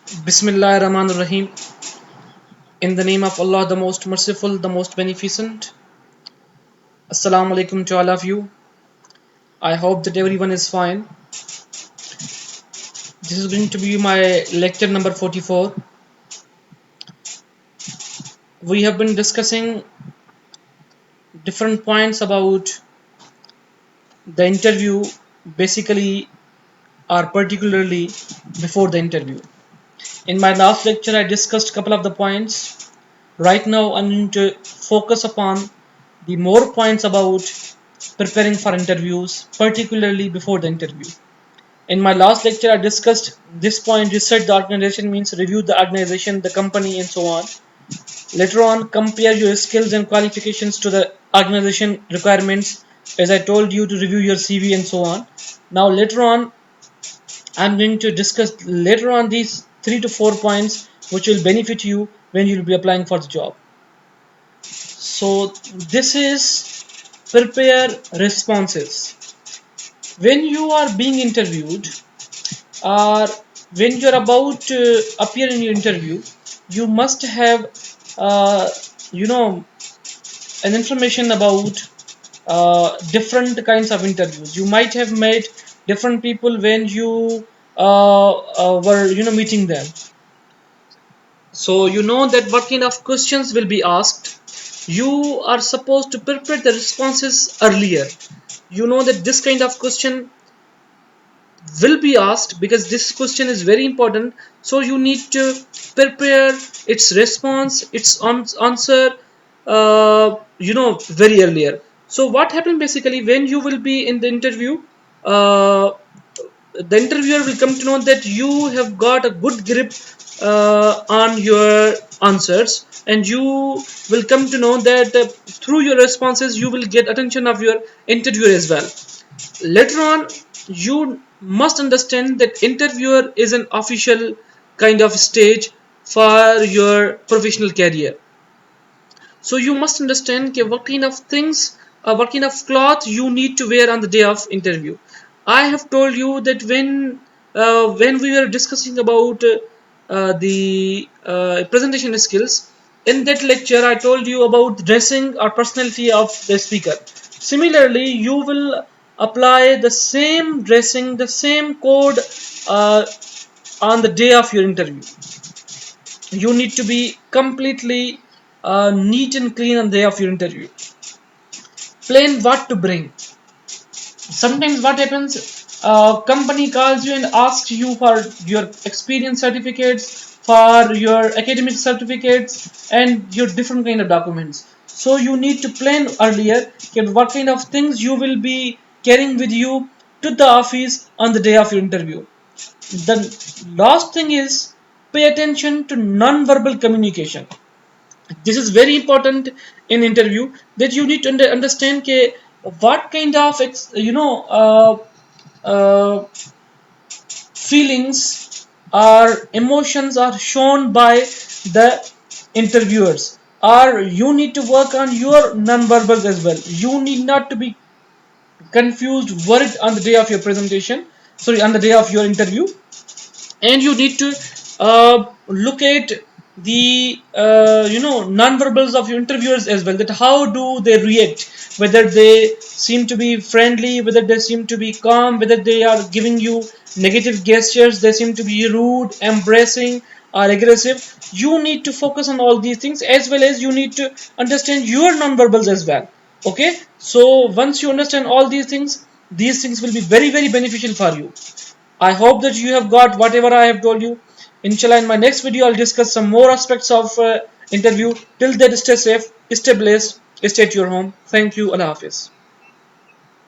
Bismillah Rahman Rahim. In the name of Allah, the most merciful, the most beneficent. Assalamu alaikum to all of you. I hope that everyone is fine. This is going to be my lecture number 44. We have been discussing different points about the interview, basically, or particularly before the interview. In my last lecture, I discussed a couple of the points. Right now, I'm going to focus upon the more points about preparing for interviews, particularly before the interview. In my last lecture, I discussed this point: research the organization means review the organization, the company, and so on. Later on, compare your skills and qualifications to the organization requirements. As I told you, to review your CV and so on. Now, later on, I'm going to discuss later on these 3 to 4 points which will benefit you when you will be applying for the job. So, this is prepare responses. When you are being interviewed, or when you're about to appear in your interview, you must have uh, you know an information about different kinds of interviews. You might have met different people when you were meeting them, so you know that what kind of questions will be asked. You are supposed to prepare the responses earlier. You know that this kind of question will be asked because this question is very important, so you need to prepare its response, its answer, very earlier. So what happened basically when you will be in the interview, uh, the interviewer will come to know that you have got a good grip on your answers, and you will come to know that through your responses you will get attention of your interviewer as well. Later on, you must understand that interviewer is an official kind of stage for your professional career. So you must understand what kind of things, what kind of cloth you need to wear on the day of interview. I have told you that when we were discussing about the presentation skills, in that lecture I told you about dressing or personality of the speaker. Similarly, you will apply the same dressing, the same code uh, on the day of your interview. You need to be completely neat and clean on the day of your interview. Plan what to bring. Sometimes what happens, company calls you and asks you for your experience certificates, for your academic certificates, and your different kind of documents. So you need to plan earlier what kind of things you will be carrying with you to the office on the day of your interview. The last thing is pay attention to non-verbal communication. This is very important in interview, that you need to understand what kind of feelings or emotions are shown by the interviewers, or you need to work on your non-verbal as well. You need not to be confused, worried on the day of your presentation, sorry, on the day of your interview. And you need to look at the non-verbals of your interviewers as well, that how do they react, whether they seem to be friendly, whether they seem to be calm, whether they are giving you negative gestures, they seem to be rude, embracing, or aggressive. You need to focus on all these things, as well as you need to understand your non-verbals as well. Okay, so once you understand all these things will be very very beneficial for you. I hope that you have got whatever I have told you. Inshallah, in my next video, I'll discuss some more aspects of interview. Till then, stay safe, stay blessed, stay at your home. Thank you. Allah Hafiz.